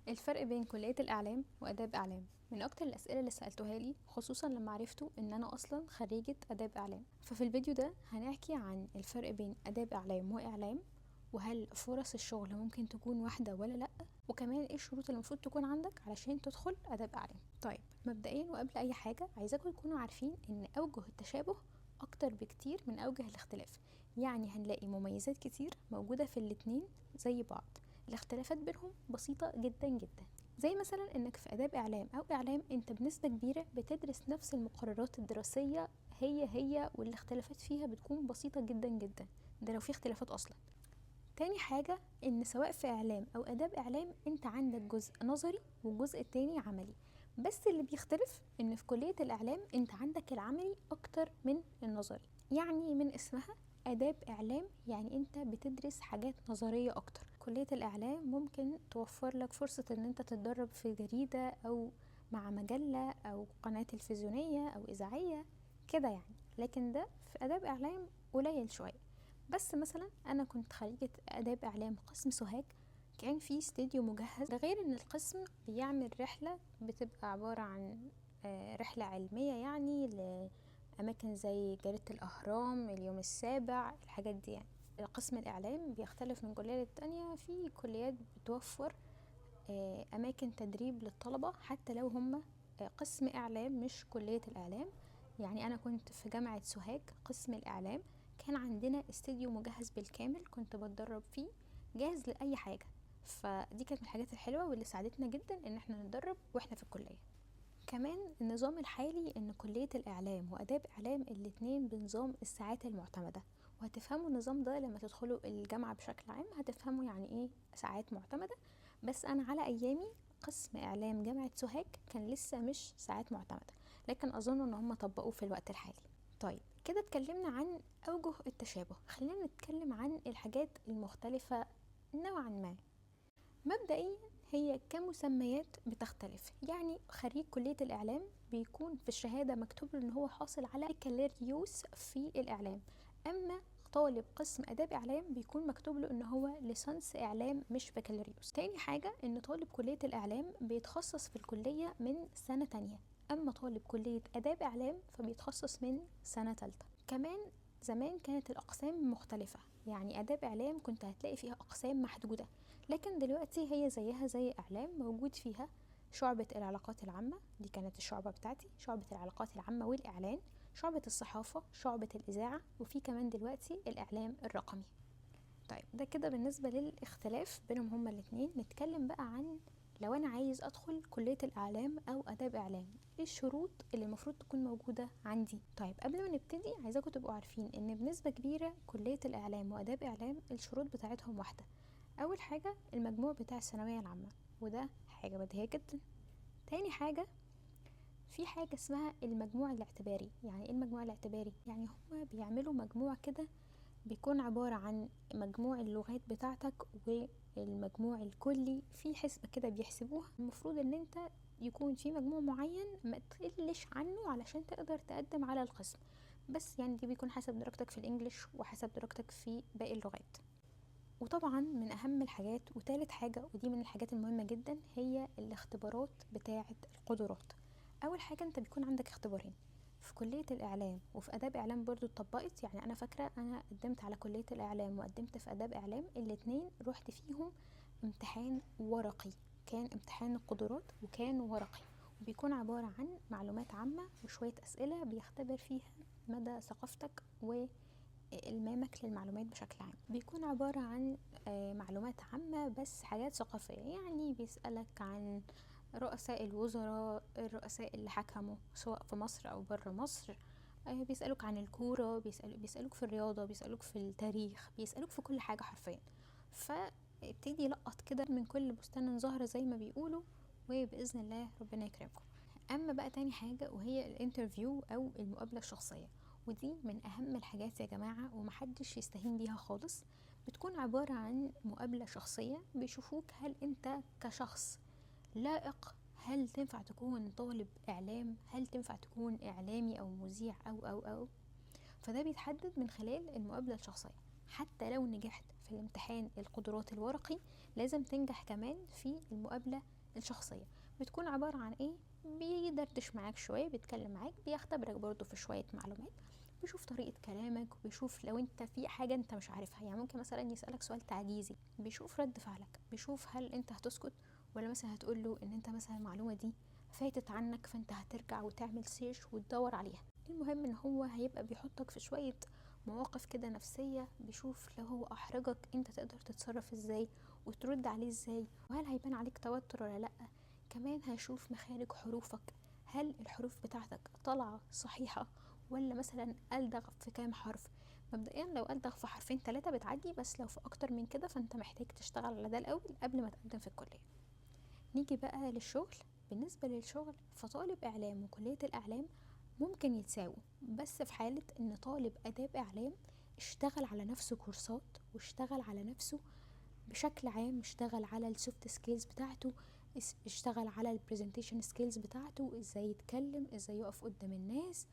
الفرق بين كلية الإعلام وآداب إعلام من أكتر الأسئلة اللي سألتوها لي، خصوصا لما عرفتوا إن أنا أصلا خريجة آداب إعلام. ففي الفيديو ده هنحكي عن الفرق بين آداب إعلام وإعلام، وهل فرص الشغل ممكن تكون واحدة ولا لأ، وكمان إيه الشروط اللي المفروض تكون عندك علشان تدخل آداب إعلام. طيب مبدئيا وقبل أي حاجة عايزاكم تكونوا عارفين إن أوجه التشابه أكتر بكتير من أوجه الاختلاف، يعني هنلاقي مميزات كتير موجودة في الاتنين زي بعض. الاختلافات بينهم بسيطة جدا جدا، زي مثلا انك في اداب اعلام او اعلام انت بنسبة كبيرة بتدرس نفس المقررات الدراسية هي والاختلافات فيها بتكون بسيطة جدا جدا، ده لو في اختلافات اصلا. تاني حاجة ان سواء في اعلام او اداب اعلام انت عندك جزء نظري والجزء التاني عملي، بس اللي بيختلف ان في كلية الاعلام انت عندك العملي اكتر من النظري. يعني من اسمها آداب إعلام، يعني أنت بتدرس حاجات نظرية أكتر. كلية الإعلام ممكن توفر لك فرصة أن أنت تتدرب في جريدة أو مع مجلة أو قناة تلفزيونية أو إذاعية كده يعني، لكن ده في آداب إعلام قليل شوية. بس مثلا أنا كنت خريجة آداب إعلام قسم سوهاج، كان في استديو مجهز، ده غير أن القسم بيعمل رحلة بتبقى عبارة عن رحلة علمية، يعني أماكن زي جريدة الأهرام، اليوم السابع، الحاجات دي يعني. قسم الإعلام بيختلف من كلية للتانية، في كليات بتوفر أماكن تدريب للطلبة حتى لو هم قسم إعلام مش كلية الإعلام. يعني أنا كنت في جامعة سوهاج قسم الإعلام، كان عندنا استديو مجهز بالكامل كنت بتدرب فيه، جاهز لأي حاجة. فدي كانت من الحاجات الحلوة واللي ساعدتنا جدا إن احنا نتدرب وإحنا في الكلية. كمان النظام الحالي ان كلية الاعلام واداب اعلام الاتنين بنظام الساعات المعتمدة، وهتفهموا النظام ده لما تدخلوا الجامعة بشكل عام، هتفهموا يعني ايه ساعات معتمدة. بس انا على ايامي قسم اعلام جامعة سوهاج كان لسه مش ساعات معتمدة، لكن اظن ان هم طبقوه في الوقت الحالي. طيب كده اتكلمنا عن اوجه التشابه، خلينا نتكلم عن الحاجات المختلفة نوعا ما. مبدئيا هي كمسميات بتختلف، يعني خريج كلية الإعلام بيكون في الشهادة مكتوب له إن هو حاصل على بكالوريوس في الإعلام، أما طالب قسم آداب إعلام بيكون مكتوب له إن هو ليسانس إعلام مش بكالوريوس. تاني حاجة إن طالب كلية الإعلام بيتخصص في الكلية من سنة تانية، أما طالب كلية آداب إعلام فبيتخصص من سنة تالتة. كمان زمان كانت الأقسام مختلفة، يعني آداب إعلام كنت هتلاقي فيها أقسام محدودة، لكن دلوقتي هي زيها زي إعلام، موجود فيها شعبة العلاقات العامة، دي كانت الشعبة بتاعتي، شعبة العلاقات العامة والإعلان، شعبة الصحافة، شعبة الإذاعة، وفي كمان دلوقتي الإعلام الرقمي. طيب ده كده بالنسبة للاختلاف بينهم هما الاتنين. نتكلم بقى عن لو أنا عايز أدخل كلية الإعلام أو آداب إعلام، إيه الشروط اللي المفروض تكون موجودة عندي؟ طيب قبل ما نبتدي عايزاكم تبقوا عارفين إن بنسبة كبيرة كلية الإعلام وآداب إعلام الشروط بتاعتهم واحدة. أول حاجة المجموع بتاع الثانوية العامة، وده حاجة بديهية جدا. تاني حاجة في حاجة اسمها المجموع الاعتباري. يعني ايه المجموع الاعتباري؟ يعني هما بيعملوا مجموع كده بيكون عبارة عن مجموع اللغات بتاعتك والمجموع الكلي، في حسبة كده بيحسبوها، المفروض ان انت يكون في مجموع معين ما تقلش عنه علشان تقدر تقدم على القسم. بس يعني دي بيكون حسب درجتك في الانجليش وحسب درجتك في باقي اللغات. وطبعا من اهم الحاجات وتالت حاجة ودي من الحاجات المهمة جدا هي الاختبارات بتاعة القدرات. اول حاجة انت بيكون عندك اختبارين في كلية الاعلام وفي اداب اعلام برضو اتطبقت، يعني انا فاكرة انا قدمت على كلية الاعلام وقدمت في اداب اعلام، الاتنين رحت فيهم امتحان ورقي، كان امتحان القدرات وكان ورقي، وبيكون عبارة عن معلومات عامة وشوية اسئلة بيختبر فيها مدى ثقافتك المامك للمعلومات بشكل عام. بيكون عبارة عن معلومات عامة بس حاجات ثقافية، يعني بيسألك عن رؤساء الوزراء، الرؤساء اللي حكموا سواء في مصر أو برا مصر، بيسألوك عن الكورة، بيسألوك في الرياضة، بيسألوك في التاريخ، بيسألوك في كل حاجة حرفيا. فابتدي لقط كده من كل بستان زهرة زي ما بيقولوا، وبإذن الله ربنا يكرمكم. اما بقى تاني حاجة وهي الانترفيو او المقابلة الشخصية، ودي من اهم الحاجات يا جماعة ومحدش يستهين بيها خالص. بتكون عبارة عن مقابلة شخصية، بيشوفوك هل انت كشخص لائق، هل تنفع تكون طالب اعلام، هل تنفع تكون اعلامي او مذيع او فده بيتحدد من خلال المقابلة الشخصية. حتى لو نجحت في الامتحان القدرات الورقي لازم تنجح كمان في المقابلة الشخصية. بتكون عبارة عن ايه؟ بيدردش معاك شوية، بيتكلم معاك، بيختبرك برضو في شوية معلومات، بيشوف طريقة كلامك، وبيشوف لو انت في حاجة انت مش عارفها. يعني ممكن مثلا يسألك سؤال تعجيزي، بيشوف رد فعلك، بيشوف هل انت هتسكت ولا مثلا هتقوله ان انت مثلا المعلومة دي فاتت عنك، فانت هترجع وتعمل سيرش وتدور عليها. المهم ان هو هيبقى بيحطك في شوية مواقف كده نفسية، بيشوف لو هو احرجك انت تقدر تتصرف ازاي وترد عليه ازاي، وهل هيبان عليك توتر ولا لا. كمان هيشوف مخارج حروفك، هل الحروف بتاعتك طالعة صحيحة ولا مثلا ألدغ في كام حرف. مبدئيا لو ألدغ في حرفين 3 بتعدي، بس لو في اكتر من كده فانت محتاج تشتغل على ده الاول قبل ما تقدم في الكلية. نيجي بقى للشغل. بالنسبة للشغل فطالب إعلام وكلية الإعلام ممكن يتساووا، بس في حالة إن طالب آداب إعلام اشتغل على نفسه كورسات واشتغل على نفسه بشكل عام، اشتغل على السوفت سكيلز بتاعته، اشتغل على البرزنتيشن سكيلز بتاعته، ازاي يتكلم، ازاي يقف قدام الناس،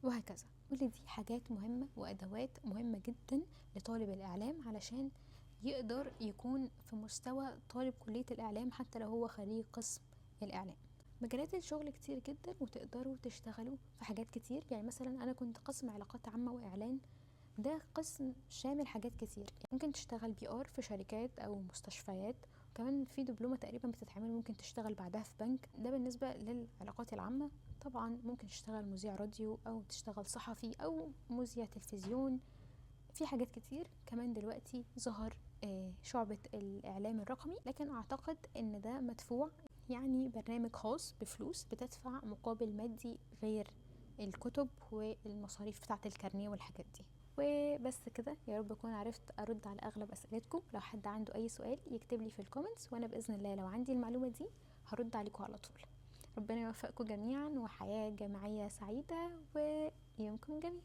وهكذا. كل دي حاجات مهمة وأدوات مهمة جدا لطالب الإعلام علشان يقدر يكون في مستوى طالب كلية الإعلام حتى لو هو خريج قسم الإعلام. مجالات الشغل كتير جدا وتقدروا تشتغلوا في حاجات كتير. يعني مثلا أنا كنت قسم علاقات عامة وإعلان، ده قسم شامل حاجات كتير. ممكن تشتغل PR في شركات أو مستشفيات، كمان في دبلومة تقريبا بتتعمل ممكن تشتغل بعدها في بنك. ده بالنسبة للعلاقات العامة. طبعا ممكن تشتغل مذيع راديو أو تشتغل صحفي أو مذيع تلفزيون. في حاجات كتير. كمان دلوقتي ظهر شعبة الإعلام الرقمي، لكن أعتقد إن ده مدفوع، يعني برنامج خاص بفلوس بتدفع مقابل مادي غير الكتب والمصاريف بتاعة الكارنيه والحاجات دي. وبس كده، يا رب اكون عرفت ارد على اغلب اسئلتكم. لو حد عنده اي سؤال يكتب لي في الكومنتس، وانا باذن الله لو عندي المعلومه دي هرد عليكم على طول. ربنا يوفقكم جميعا، وحياه جامعيه سعيده، ويومكم جميل.